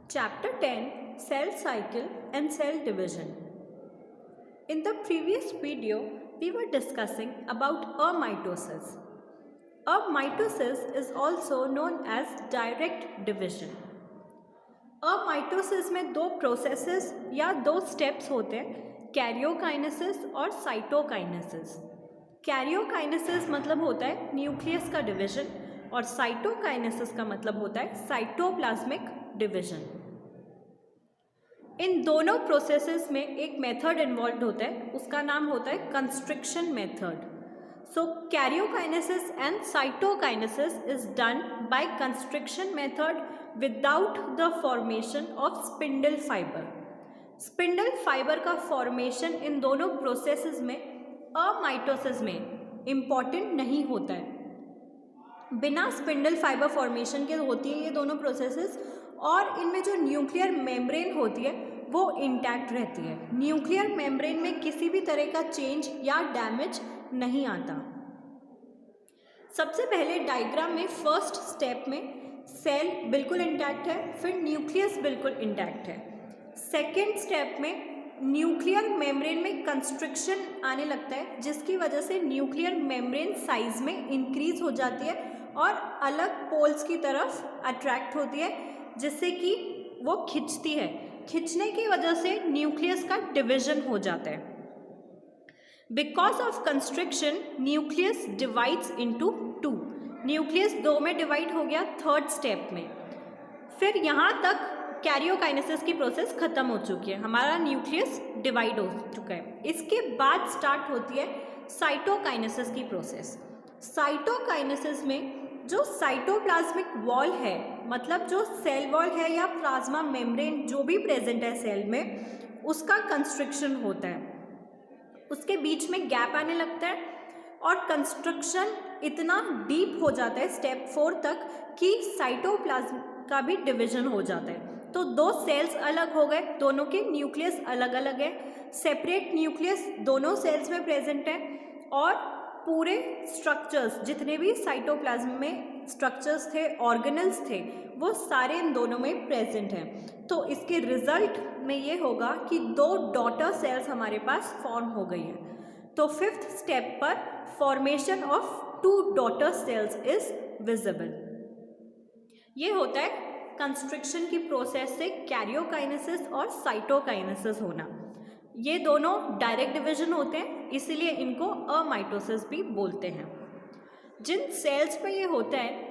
Chapter 10 Cell Cycle and Cell Division. In the previous video, we were discussing about amitosis. Amitosis is also known as direct division. अमाइटोसिस में दो processes या दो steps होते हैं, karyokinesis और cytokinesis. Karyokinesis मतलब होता है न्यूक्लियस का डिवीजन और साइटोकाइनेसिस का मतलब होता है साइटोप्लाज्मिक डिवीजन. इन दोनों प्रोसेसेस में एक मेथड इन्वॉल्व होता है, उसका नाम होता है constriction method. So karyokinesis and cytokinesis is done by constriction method without the formation of spindle fiber. Spindle fiber का formation इन दोनों processes में amitosis में important नहीं होता है. बिना spindle fiber formation के होती है ये दोनों processes और इनमें जो न्यूक्लियर मेम्ब्रेन होती है वो इंटैक्ट रहती है. न्यूक्लियर मेम्ब्रेन में किसी भी तरह का चेंज या डैमेज नहीं आता. सबसे पहले डायग्राम में फर्स्ट स्टेप में सेल बिल्कुल इंटैक्ट है, फिर न्यूक्लियस बिल्कुल इंटैक्ट है. सेकेंड स्टेप में न्यूक्लियर मेम्ब्रेन में कंस्ट्रिक्शन आने लगता है, जिसकी वजह से न्यूक्लियर मेम्ब्रेन साइज में इंक्रीज हो जाती है और अलग पोल्स की तरफ अट्रैक्ट होती है, जिससे कि वो खिंचती है. खिंचने की वजह से न्यूक्लियस का डिवीजन हो जाता है. Because of constriction nucleus divides into two. Nucleus दो में डिवाइड हो गया थर्ड स्टेप में. फिर यहाँ तक कैरियोकाइनेसिस की प्रोसेस खत्म हो चुकी है, हमारा न्यूक्लियस डिवाइड हो चुका है. इसके बाद स्टार्ट होती है साइटोकाइनेसिस की प्रोसेस. साइटोकाइनेसिस में जो साइटोप्लाज्मिक वॉल है, मतलब जो सेल वॉल है या प्लाज्मा मेम्ब्रेन जो भी प्रेजेंट है सेल में, उसका कंस्ट्रिक्शन होता है. उसके बीच में गैप आने लगता है और कंस्ट्रक्शन इतना डीप हो जाता है स्टेप 4 तक कि साइटोप्लाज्म का भी डिवीजन हो जाता है. तो दो सेल्स अलग हो गए, दोनों के न्यूक्लियस अलग अलग है. सेपरेट न्यूक्लियस दोनों सेल्स में प्रेजेंट है और पूरे स्ट्रक्चर्स जितने भी साइटोप्लाज्म में स्ट्रक्चर्स थे, ऑर्गेनल्स थे, वो सारे इन दोनों में प्रेजेंट हैं. तो इसके रिजल्ट में ये होगा कि दो डॉटर सेल्स हमारे पास फॉर्म हो गई है. तो फिफ्थ स्टेप पर formation of 2 daughter cells is visible. ये होता है कंस्ट्रिक्शन की प्रोसेस से कैरियोकाइनेसिस और साइटोकाइनेसिस होना. ये दोनों डायरेक्ट डिवीजन होते हैं, इसीलिए इनको अमाइटोसिस भी बोलते हैं. जिन सेल्स में ये होता है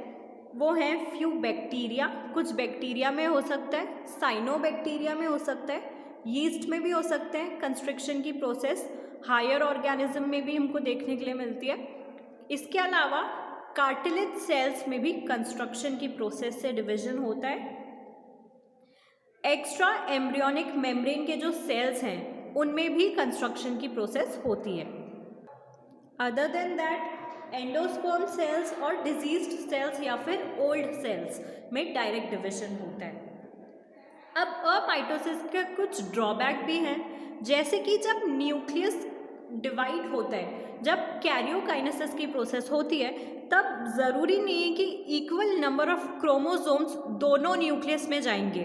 वो हैं फ्यू बैक्टीरिया. कुछ बैक्टीरिया में हो सकता है, साइनोबैक्टीरिया में हो सकता है, यीस्ट में भी हो सकते हैं. कंस्ट्रिक्शन की प्रोसेस हायर ऑर्गेनिज्म में भी हमको देखने के लिए मिलती है. इसके अलावा कार्टिलेज सेल्स में भी कंस्ट्रक्शन की प्रोसेस से डिवीजन होता है. एक्स्ट्रा एम्ब्रियोनिक मेम्ब्रेन के जो सेल्स हैं उनमें भी कंस्ट्रक्शन की प्रोसेस होती है. Other than that endosperm sales और डिजीज्ड सेल्स या फिर ओल्ड सेल्स में डायरेक्ट डिवीजन होता है. अब अमाइटोसिस के कुछ ड्रॉबैक भी हैं, जैसे कि जब न्यूक्लियस डिवाइड होता है, जब कैरियोकाइनेसिस की प्रोसेस होती है, तब ज़रूरी नहीं है कि इक्वल नंबर ऑफ क्रोमोसोम्स दोनों न्यूक्लियस में जाएंगे.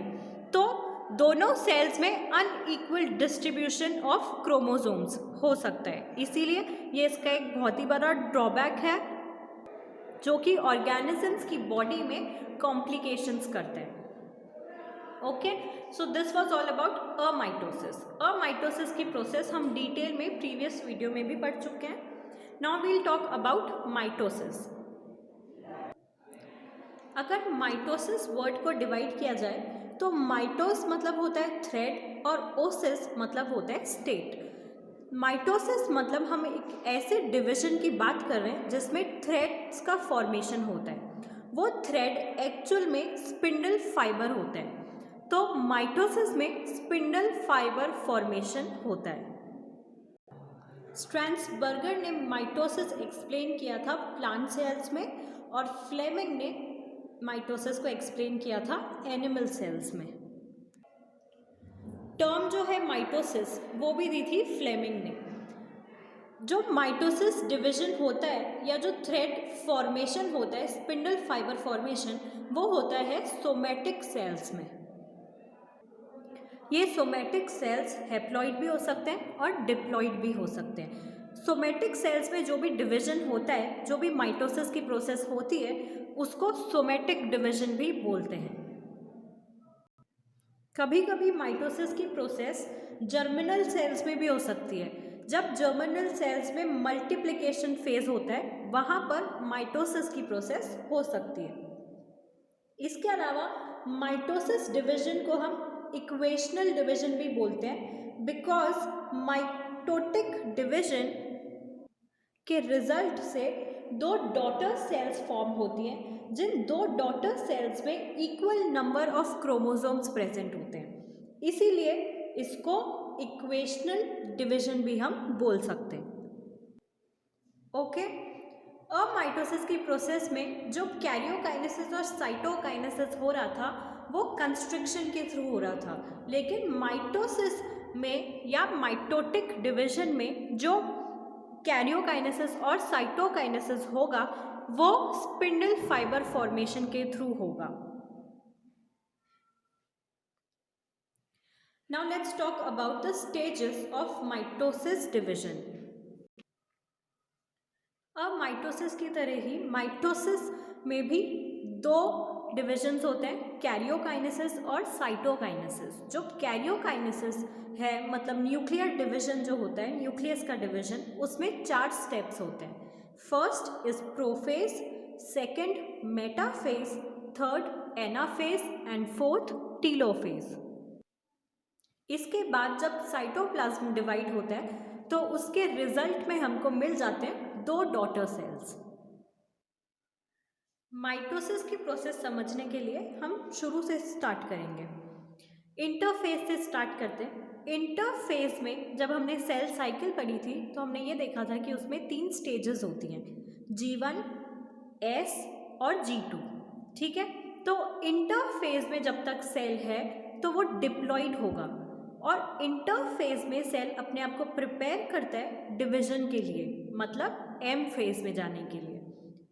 तो दोनों सेल्स में अनइक्वल डिस्ट्रीब्यूशन ऑफ क्रोमोसोम्स हो सकता है. इसीलिए ये इसका एक बहुत ही बड़ा ड्रॉबैक है जो कि ऑर्गेनिजम्स की बॉडी में कॉम्प्लिकेशंस करते हैं. Okay, so this was all about amitosis. Amitosis की प्रोसेस हम डिटेल में प्रीवियस वीडियो में भी पढ़ चुके हैं. Now we will talk about mitosis. अगर माइटोसिस वर्ड को डिवाइड किया जाए तो माइटोस मतलब होता है थ्रेड और ओसिस मतलब होता है स्टेट. माइटोसिस मतलब हम एक ऐसे डिवीजन की बात कर रहे हैं जिसमें थ्रेड्स का फॉर्मेशन होता है. वो थ्रेड एक्चुअल में स्पिंडल फाइबर होते हैं. तो माइटोसिस में स्पिंडल फाइबर फॉर्मेशन होता है. स्ट्रैसबर्गर ने माइटोसिस एक्सप्लेन किया था प्लांट सेल्स में और फ्लेमिंग ने माइटोसिस को एक्सप्लेन किया था एनिमल सेल्स में. टर्म जो है माइटोसिस वो भी दी थी फ्लेमिंग ने. जो माइटोसिस डिवीजन होता है या जो थ्रेड फॉर्मेशन होता है, स्पिंडल फाइबर फॉर्मेशन, वो होता है सोमैटिक सेल्स में. ये सोमेटिक सेल्स हैप्लॉइड भी हो सकते हैं और डिप्लॉइड भी हो सकते हैं। सोमेटिक सेल्स में जो भी डिवीजन होता है, जो भी माइटोसिस की प्रोसेस होती है, उसको सोमेटिक डिवीजन भी बोलते हैं। कभी कभी माइटोसिस की प्रोसेस जर्मिनल सेल्स में भी हो सकती है। जब जर्मिनल सेल्स में मल्टीप्लिकेशन फेज होता है, वहाँ पर माइटोसिस की प्रोसेस हो सकती है। इसके अलावा माइटोसिस डिवीजन को हम इक्वेशनल डिवीजन भी बोलते हैं, बिकॉज माइटोटिक डिवीजन के रिजल्ट से दो डॉटर सेल्स फॉर्म होती हैं, जिन दो डॉटर सेल्स में equal number of chromosomes present होते हैं, इसीलिए इसको इक्वेशनल डिवीजन भी हम बोल सकते हैं। ओके, माइटोसिस की प्रोसेस में जो कैरियोकाइनेसिस और साइटोकाइनेसिस हो रहा था वो कंस्ट्रक्शन के थ्रू हो रहा था, लेकिन माइटोसिस में या माइटोटिक डिवीजन में जो कैरियोकाइनेसिस और साइटोकाइनेसिस होगा वो स्पिंडल फाइबर फॉर्मेशन के थ्रू होगा। Now let's talk about the stages of mitosis division. अब माइटोसिस की तरह ही माइटोसिस में भी दो डिविजन्स होते हैं, कैरियोकाइनेसिस और साइटोकाइनेसिस। जो कैरियोकाइनेसिस है, मतलब न्यूक्लियर डिवीजन जो होता है, न्यूक्लियस का डिवीजन, उसमें 4 स्टेप्स होते हैं। First is prophase, second metaphase, third anaphase and fourth telophase. इसके बाद जब साइटोप्लाज्म डिवाइड होता है तो उसके रिजल्ट में हमको मिल जाते हैं 2 डॉटर सेल्स। माइटोसिस की प्रोसेस समझने के लिए हम शुरू से स्टार्ट करेंगे, इंटरफेज से स्टार्ट करते हैं। इंटरफेज में जब हमने सेल साइकिल पढ़ी थी तो हमने ये देखा था कि उसमें 3 स्टेजेस होती हैं, G1, S और G2। ठीक है, तो इंटरफेज में जब तक सेल है तो वो डिप्लॉइड होगा, और इंटरफेज में सेल अपने आप को प्रिपेयर करता है डिवीजन के लिए, मतलब एम फेज में जाने के लिए।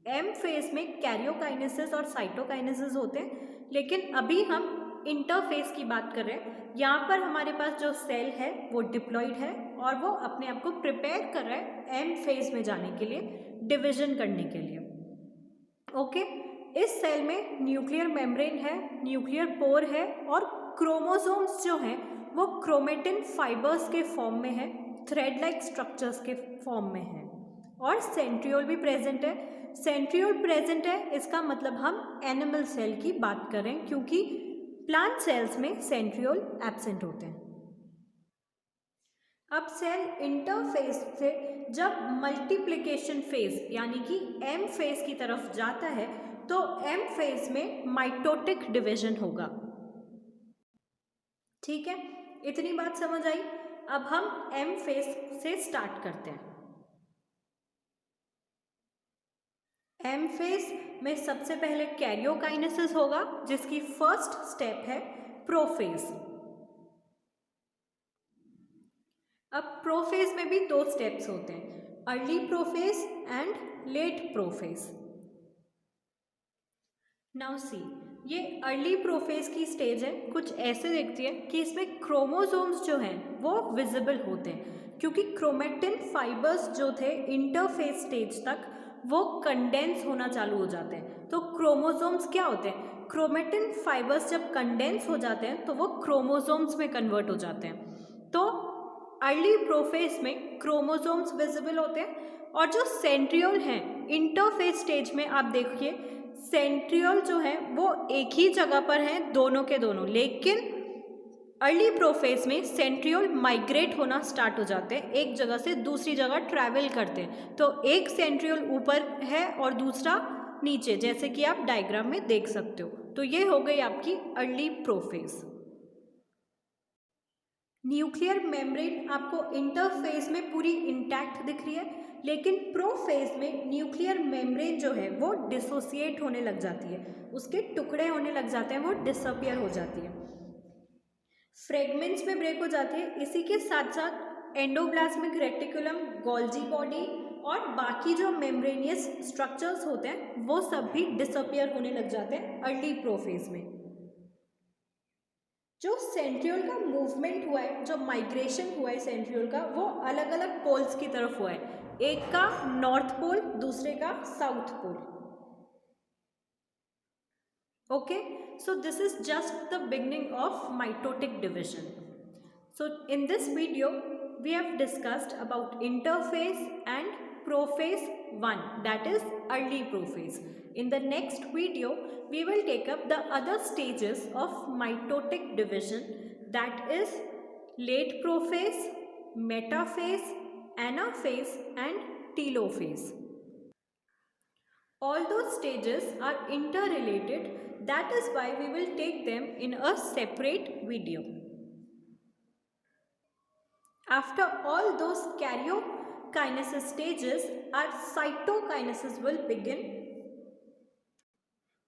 एम फेज में कैरियोकाइनेसिस और साइटोकाइनेसिस होते हैं, लेकिन अभी हम इंटरफेज की बात कर रहे हैं। यहाँ पर हमारे पास जो सेल है वो डिप्लॉइड है और वो अपने आप को प्रिपेयर कर रहा है एम फेज में जाने के लिए, डिवीजन करने के लिए। ओके, इस सेल में न्यूक्लियर मेम्ब्रेन है, न्यूक्लियर पोर है, और क्रोमोसोम्स जो हैं वो क्रोमेटिन फाइबर्स के फॉर्म में है, थ्रेड लाइक स्ट्रक्चर्स के फॉर्म में है, और सेंट्रियोल भी प्रेजेंट है। सेंट्रियोल प्रेजेंट है, इसका मतलब हम एनिमल सेल की बात कर रहे हैं, क्योंकि प्लांट सेल्स में सेंट्रियोल एब्सेंट होते हैं। अब सेल इंटरफेज से जब मल्टीप्लिकेशन फेज यानी कि एम फेज की तरफ जाता है तो एम फेज में माइटोटिक डिवीजन होगा। ठीक है, इतनी बात समझ आई। अब हम एम फेज से स्टार्ट करते हैं। एम फेज में सबसे पहले कैरियोकाइनेसिस होगा, जिसकी फर्स्ट स्टेप है प्रोफेज। अब प्रोफेज में भी 2 स्टेप्स होते हैं, early prophase and let prophase. Now see, ये अर्ली प्रोफेज की स्टेज है, कुछ ऐसे दिखती है कि इसमें क्रोमोसोम्स जो हैं वो विजिबल होते हैं, क्योंकि क्रोमेटिन फाइबर्स जो थे इंटरफेज स्टेज तक वो कंडेंस होना चालू हो जाते हैं। तो क्रोमोसोम्स क्या होते हैं, क्रोमेटिन फाइबर्स जब कंडेंस हो जाते हैं तो वो क्रोमोसोम्स में कन्वर्ट हो जाते हैं। तो अर्ली प्रोफेज में क्रोमोसोम्स विजिबल होते हैं, और जो सेंट्रियोल हैं इंटरफेज स्टेज में आप देखिए सेंट्रियोल जो है वो एक ही जगह पर हैं दोनों के दोनों, लेकिन अर्ली प्रोफेज में सेंट्रियोल माइग्रेट होना स्टार्ट हो जाते हैं, एक जगह से दूसरी जगह ट्रैवल करते हैं। तो एक सेंट्रियोल ऊपर है और दूसरा नीचे, जैसे कि आप डायग्राम में देख सकते हो। तो ये हो गई आपकी अर्ली प्रोफेज। न्यूक्लियर मेम्ब्रेन आपको इंटरफेज में पूरी इंटैक्ट दिख रही है, लेकिन प्रोफेज में न्यूक्लियर मेम्ब्रेन जो है वो डिसोसिएट होने लग जाती है, उसके टुकड़े होने लग जाते हैं, वो डिसअपियर हो जाती है, फ्रेगमेंट्स में ब्रेक हो जाती है। इसी के साथ साथ एंडोप्लाज्मिक रेटिकुलम, गोल्जी बॉडी और बाकी जो मेम्ब्रेनियस स्ट्रक्चर्स होते हैं वो सब भी डिसअपियर होने लग जाते हैं अर्ली प्रोफेज में। जो सेंट्रियोल का मूवमेंट हुआ है, जो माइग्रेशन हुआ है सेंट्रियोल का, वो अलग अलग पोल्स की तरफ हुआ है, एक का नॉर्थ पोल, दूसरे का south pole. Okay, so this is just the beginning of mitotic division. So in this video we have discussed about interphase and prophase 1, that is early prophase. In the next video we will take up the other stages of mitotic division, that is late prophase, metaphase, anaphase and telophase. All those stages are interrelated, that is why we will take them in a separate video. After all those karyokinesis stages, our cytokinesis will begin.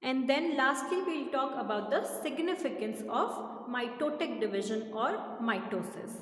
And then lastly we will talk about the significance of mitotic division or mitosis.